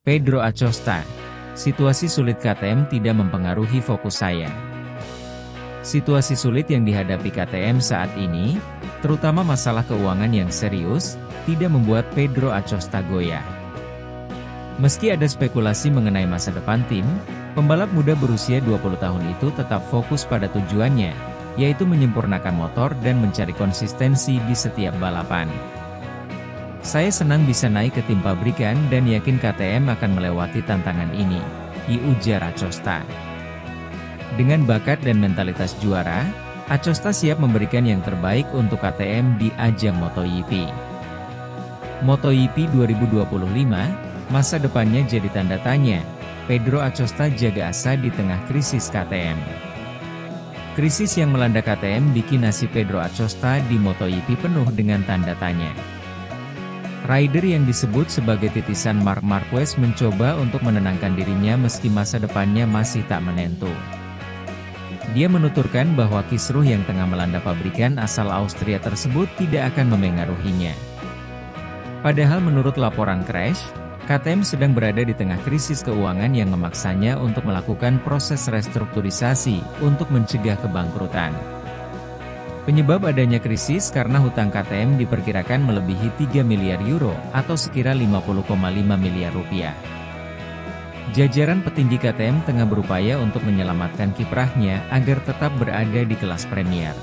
Pedro Acosta. Situasi sulit KTM tidak mempengaruhi fokus saya. Situasi sulit yang dihadapi KTM saat ini, terutama masalah keuangan yang serius, tidak membuat Pedro Acosta goyah. Meski ada spekulasi mengenai masa depan tim, pembalap muda berusia 20 tahun itu tetap fokus pada tujuannya, yaitu menyempurnakan motor dan mencari konsistensi di setiap balapan. Saya senang bisa naik ke tim pabrikan dan yakin KTM akan melewati tantangan ini, ujar Acosta. Dengan bakat dan mentalitas juara, Acosta siap memberikan yang terbaik untuk KTM di ajang MotoGP. MotoGP 2025, masa depannya jadi tanda tanya. Pedro Acosta jaga asa di tengah krisis KTM. Krisis yang melanda KTM bikin nasib Pedro Acosta di MotoGP penuh dengan tanda tanya. Rider yang disebut sebagai titisan Marc Marquez mencoba untuk menenangkan dirinya meski masa depannya masih tak menentu. Dia menuturkan bahwa kisruh yang tengah melanda pabrikan asal Austria tersebut tidak akan memengaruhinya. Padahal menurut laporan Crash, KTM sedang berada di tengah krisis keuangan yang memaksanya untuk melakukan proses restrukturisasi untuk mencegah kebangkrutan. Penyebab adanya krisis karena hutang KTM diperkirakan melebihi 3 miliar euro atau sekira 50,5 miliar rupiah. Jajaran petinggi KTM tengah berupaya untuk menyelamatkan kiprahnya agar tetap berada di kelas Premier.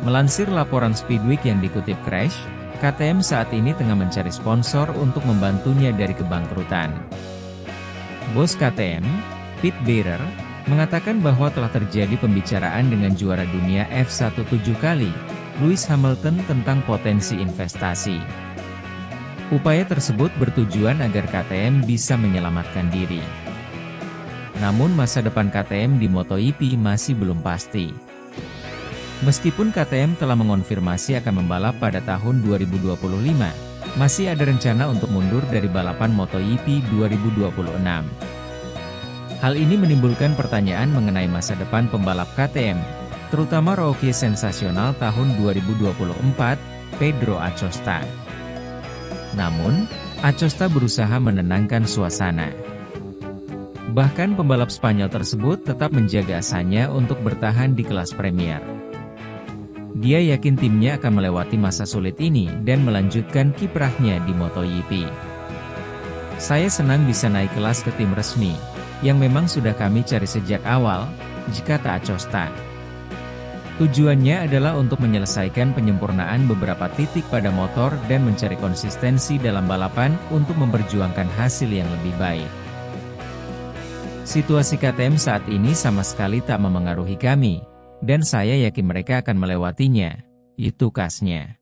Melansir laporan Speedweek yang dikutip Crash, KTM saat ini tengah mencari sponsor untuk membantunya dari kebangkrutan. Bos KTM, Pete Bearer, mengatakan bahwa telah terjadi pembicaraan dengan juara dunia F1 7 kali, Lewis Hamilton tentang potensi investasi. Upaya tersebut bertujuan agar KTM bisa menyelamatkan diri. Namun masa depan KTM di MotoGP masih belum pasti. Meskipun KTM telah mengonfirmasi akan membalap pada tahun 2025, masih ada rencana untuk mundur dari balapan MotoGP 2026. Hal ini menimbulkan pertanyaan mengenai masa depan pembalap KTM, terutama rookie sensasional tahun 2024, Pedro Acosta. Namun, Acosta berusaha menenangkan suasana. Bahkan pembalap Spanyol tersebut tetap menjaga asanya untuk bertahan di kelas Premier. Dia yakin timnya akan melewati masa sulit ini dan melanjutkan kiprahnya di MotoGP. Saya senang bisa naik kelas ke tim resmi, yang memang sudah kami cari sejak awal, kata Acosta. Tujuannya adalah untuk menyelesaikan penyempurnaan beberapa titik pada motor dan mencari konsistensi dalam balapan untuk memperjuangkan hasil yang lebih baik. Situasi KTM saat ini sama sekali tak memengaruhi kami, dan saya yakin mereka akan melewatinya, itu kasnya.